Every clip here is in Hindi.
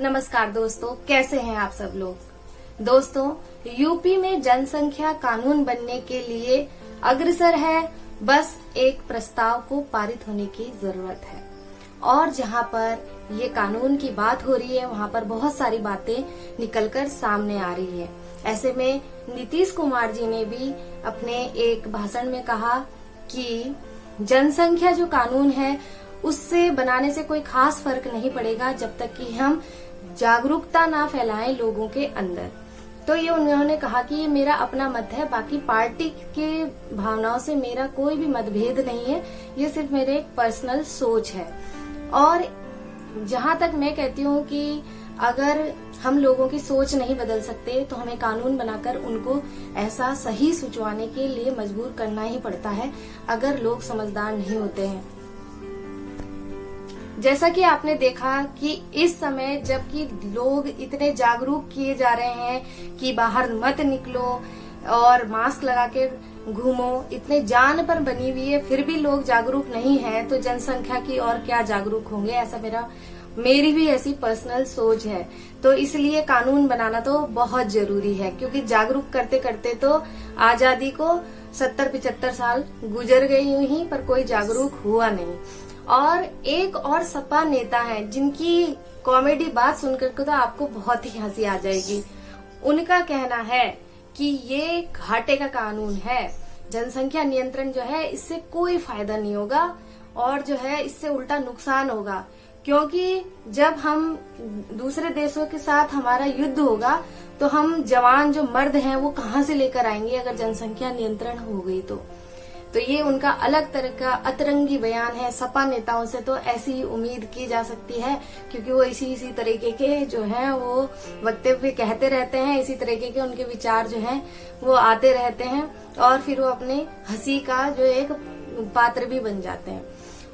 नमस्कार दोस्तों, कैसे हैं आप सब लोग। दोस्तों, यूपी में जनसंख्या कानून बनने के लिए अग्रसर है। बस एक प्रस्ताव को पारित होने की जरूरत है और जहां पर ये कानून की बात हो रही है वहां पर बहुत सारी बातें निकलकर सामने आ रही है। ऐसे में नीतीश कुमार जी ने भी अपने एक भाषण में कहा कि जनसंख्या जो कानून है उससे बनाने से कोई खास फर्क नहीं पड़ेगा जब तक कि हम जागरूकता ना फैलाएं लोगों के अंदर। तो ये उन्होंने कहा कि ये मेरा अपना मत है, बाकी पार्टी के भावनाओं से मेरा कोई भी मतभेद नहीं है, ये सिर्फ मेरे एक पर्सनल सोच है। और जहां तक मैं कहती हूँ कि अगर हम लोगों की सोच नहीं बदल सकते तो हमें कानून बनाकर उनको ऐसा सही सोचवाने के लिए मजबूर करना ही पड़ता है अगर लोग समझदार नहीं होते हैं। जैसा कि आपने देखा कि इस समय जबकि लोग इतने जागरूक किए जा रहे हैं कि बाहर मत निकलो और मास्क लगा के घूमो, इतने जान पर बनी हुई है, फिर भी लोग जागरूक नहीं है तो जनसंख्या की और क्या जागरूक होंगे, ऐसा मेरी भी ऐसी पर्सनल सोच है। तो इसलिए कानून बनाना तो बहुत जरूरी है, क्योंकि जागरूक करते करते तो आजादी को 70-75 साल गुजर गई यूं ही, पर कोई जागरूक हुआ नहीं। और एक और सपा नेता है जिनकी कॉमेडी बात सुनकर के तो आपको बहुत ही हंसी आ जाएगी। उनका कहना है कि ये घाटे का कानून है, जनसंख्या नियंत्रण जो है इससे कोई फायदा नहीं होगा और जो है इससे उल्टा नुकसान होगा, क्योंकि जब हम दूसरे देशों के साथ हमारा युद्ध होगा तो हम जवान जो मर्द हैं वो कहाँ से लेकर आएंगे अगर जनसंख्या नियंत्रण हो गई तो ये उनका अलग तरह का अतरंगी बयान है। सपा नेताओं से तो ऐसी ही उम्मीद की जा सकती है, क्योंकि वो इसी तरीके के जो हैं वो वक्तव्य कहते रहते हैं, इसी तरीके के उनके विचार जो हैं वो आते रहते हैं और फिर वो अपने हंसी का जो एक पात्र भी बन जाते हैं।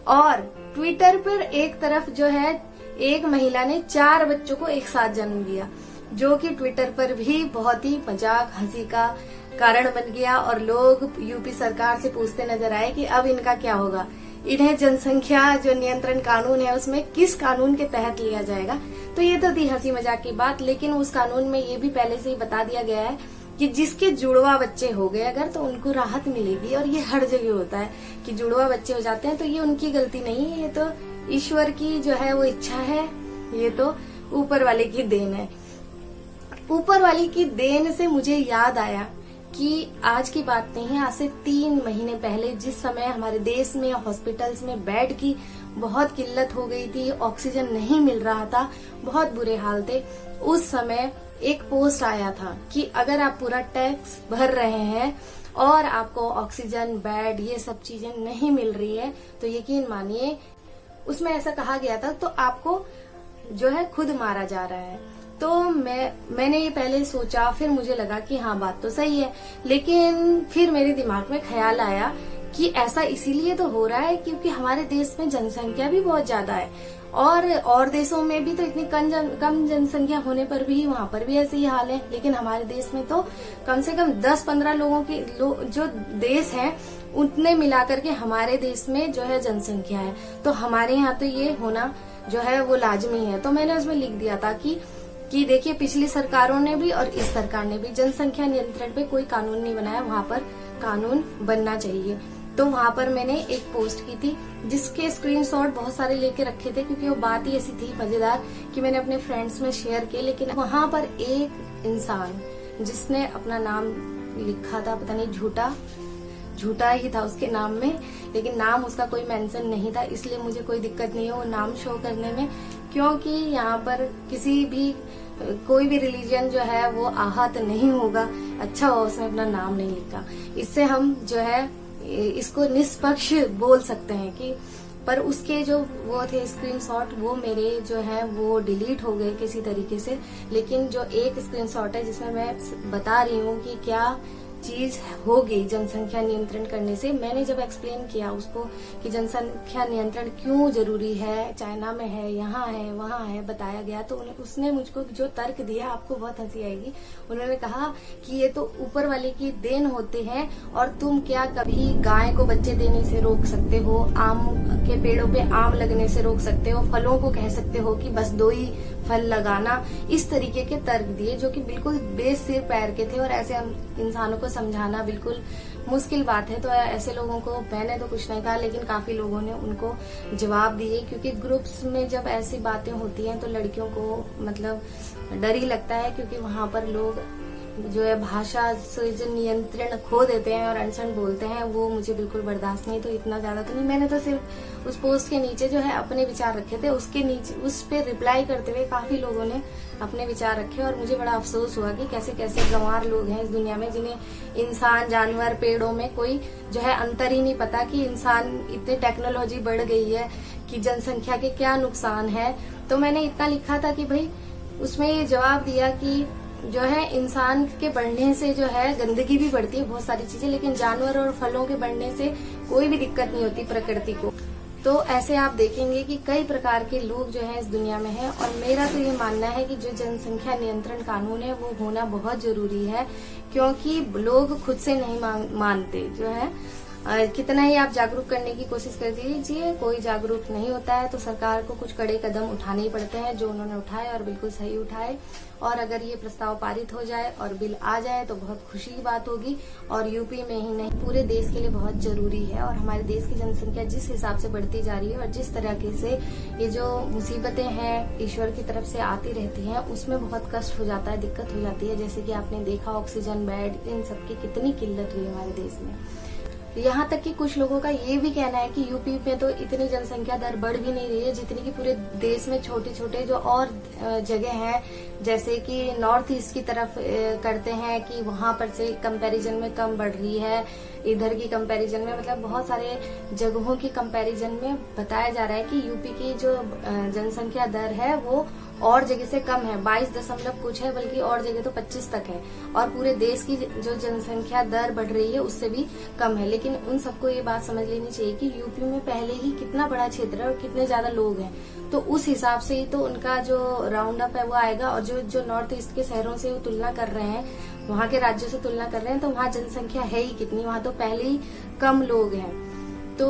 और ट्विटर पर एक तरफ जो है एक महिला ने 4 बच्चों को एक साथ जन्म दिया, जो कि ट्विटर पर भी बहुत ही मजाक हंसी का कारण बन गया और लोग यूपी सरकार से पूछते नजर आए कि अब इनका क्या होगा, इन्हें जनसंख्या जो नियंत्रण कानून है उसमें किस कानून के तहत लिया जाएगा। तो ये तो थी हंसी मजाक की बात, लेकिन उस कानून में ये भी पहले से ही बता दिया गया है कि जिसके जुड़वा बच्चे हो गए अगर तो उनको राहत मिलेगी। और ये हर जगह होता है कि जुड़वा बच्चे हो जाते हैं तो ये उनकी गलती नहीं है, ये तो ईश्वर की जो है वो इच्छा है, ये तो ऊपर वाले की देन है। ऊपर वाले की देन से मुझे याद आया कि आज की बात नहीं है, आज से 3 महीने पहले जिस समय हमारे देश में हॉस्पिटल्स में बेड की बहुत किल्लत हो गई थी, ऑक्सीजन नहीं मिल रहा था, बहुत बुरे हाल थे, उस समय एक पोस्ट आया था कि अगर आप पूरा टैक्स भर रहे हैं और आपको ऑक्सीजन, बेड, ये सब चीजें नहीं मिल रही है तो यकीन मानिए उसमें ऐसा कहा गया था तो आपको जो है खुद मारा जा रहा है। तो मैंने ये पहले सोचा, फिर मुझे लगा कि हाँ बात तो सही है, लेकिन फिर मेरे दिमाग में ख्याल आया कि ऐसा इसीलिए तो हो रहा है क्योंकि हमारे देश में जनसंख्या भी बहुत ज्यादा है और देशों में भी तो इतनी कम जनसंख्या होने पर भी वहां पर भी ऐसे ही हाल है, लेकिन हमारे देश में तो कम से कम 10-15 लोगों की जो देश हैं उतने मिलाकर के हमारे देश में जो है जनसंख्या है, तो हमारे यहाँ तो ये होना जो है वो लाजमी है। तो मैंने उसमें लिख दिया था कि देखिए पिछली सरकारों ने भी और इस सरकार ने भी जनसंख्या नियंत्रण पे कोई कानून नहीं बनाया, वहां पर कानून बनना चाहिए। तो वहां पर मैंने एक पोस्ट की थी जिसके स्क्रीनशॉट बहुत सारे लेके रखे थे, क्योंकि वो बात ही ऐसी थी मजेदार कि मैंने अपने फ्रेंड्स में शेयर किए। लेकिन वहां पर एक इंसान जिसने अपना नाम लिखा था, पता नहीं झूठा ही था उसके नाम में, लेकिन नाम उसका कोई मेंशन नहीं था, इसलिए मुझे कोई दिक्कत नहीं है वो नाम शो करने में, क्योंकि यहाँ पर किसी भी कोई भी रिलीजन जो है वो आहत नहीं होगा। अच्छा हो उसने अपना नाम नहीं लिखा, इससे हम जो है इसको निष्पक्ष बोल सकते हैं कि, पर उसके जो वो थे स्क्रीनशॉट वो मेरे जो है वो डिलीट हो गए किसी तरीके से। लेकिन जो एक स्क्रीनशॉट है जिसमें मैं बता रही हूँ कि क्या चीज होगी जनसंख्या नियंत्रण करने से, मैंने जब एक्सप्लेन किया उसको कि जनसंख्या नियंत्रण क्यों जरूरी है, चाइना में है, यहाँ है, वहाँ है, बताया गया, तो उसने मुझको जो तर्क दिया आपको बहुत हंसी आएगी। उन्होंने कहा कि ये तो ऊपर वाले की देन होते हैं और तुम क्या कभी गाय को बच्चे देने से रोक सकते हो, आम के पेड़ों पे आम लगने से रोक सकते हो, फलों को कह सकते हो कि बस 2 ही फल लगाना, इस तरीके के तर्क दिए जो कि बिल्कुल बेसिर पैर के थे और ऐसे हम इंसानों को समझाना बिल्कुल मुश्किल बात है। तो ऐसे लोगों को मैंने तो कुछ नहीं कहा, लेकिन काफी लोगों ने उनको जवाब दिए, क्योंकि ग्रुप्स में जब ऐसी बातें होती हैं तो लड़कियों को मतलब डर ही लगता है, क्योंकि वहां पर लोग जो है भाषा से जो नियंत्रण खो देते हैं और अनशन बोलते हैं, वो मुझे बिल्कुल बर्दाश्त नहीं। तो इतना ज्यादा तो नहीं, मैंने तो सिर्फ उस पोस्ट के नीचे जो है अपने विचार रखे थे, उसके नीचे उस पे रिप्लाई करते हुए काफी लोगों ने अपने विचार रखे और मुझे बड़ा अफसोस हुआ कि कैसे कैसे गंवार लोग हैं इस दुनिया में, जिन्हें इंसान, जानवर, पेड़ों में कोई जो है अंतर ही नहीं पता कि इंसान इतनी टेक्नोलॉजी बढ़ गई है कि जनसंख्या के क्या नुकसान है। तो मैंने इतना लिखा था कि भाई उसमें ये जवाब दिया कि जो है इंसान के बढ़ने से जो है गंदगी भी बढ़ती है, बहुत सारी चीजें, लेकिन जानवर और फलों के बढ़ने से कोई भी दिक्कत नहीं होती प्रकृति को। तो ऐसे आप देखेंगे कि कई प्रकार के लोग जो हैं इस दुनिया में हैं, और मेरा तो ये मानना है कि जो जनसंख्या नियंत्रण कानून है वो होना बहुत जरूरी है, क्योंकि लोग खुद से नहीं मानते जो है। कितना ही आप जागरूक करने की कोशिश कर दीजिए, कोई जागरूक नहीं होता है। तो सरकार को कुछ कड़े कदम उठाने ही पड़ते हैं, जो उन्होंने उठाए और बिल्कुल सही उठाए। और अगर ये प्रस्ताव पारित हो जाए और बिल आ जाए तो बहुत खुशी की बात होगी, और यूपी में ही नहीं पूरे देश के लिए बहुत जरूरी है। और हमारे देश की जनसंख्या जिस हिसाब से बढ़ती जा रही है और जिस तरीके से ये जो मुसीबतें हैं ईश्वर की तरफ से आती रहती हैं, उसमें बहुत कष्ट हो जाता है, दिक्कत हो जाती है। जैसे कि आपने देखा ऑक्सीजन बेड, इन सबकी कितनी किल्लत हुई हमारे देश में। यहाँ तक कि कुछ लोगों का ये भी कहना है कि यूपी में तो इतनी जनसंख्या दर बढ़ भी नहीं रही है जितनी कि पूरे देश में छोटे छोटे जो और जगह हैं, जैसे कि नॉर्थ ईस्ट की तरफ करते हैं कि वहां पर से कंपैरिजन में कम बढ़ रही है, इधर की कंपैरिजन में, मतलब बहुत सारे जगहों की कंपैरिजन में बताया जा रहा है कि यूपी की जो जनसंख्या दर है वो और जगह से कम है, 22 दशमलव कुछ है, बल्कि और जगह तो 25 तक है। और पूरे देश की जो जनसंख्या दर बढ़ रही है उससे भी कम है। लेकिन उन सबको ये बात समझ लेनी चाहिए कि यूपी में पहले ही कितना बड़ा क्षेत्र है और कितने ज्यादा लोग हैं, तो उस हिसाब से ही तो उनका जो राउंड अप है वो आएगा। और जो नॉर्थ ईस्ट के शहरों से वो तुलना कर रहे हैं, वहाँ के राज्यों से तुलना कर रहे हैं, तो वहाँ जनसंख्या है ही कितनी, वहाँ तो पहले ही कम लोग हैं। तो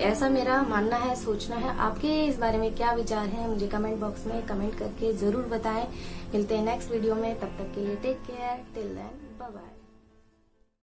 ऐसा मेरा मानना है, सोचना है। आपके इस बारे में क्या विचार हैं मुझे कमेंट बॉक्स में कमेंट करके जरूर बताएं। मिलते हैं नेक्स्ट वीडियो में, तब तक के लिए take care, till then bye bye.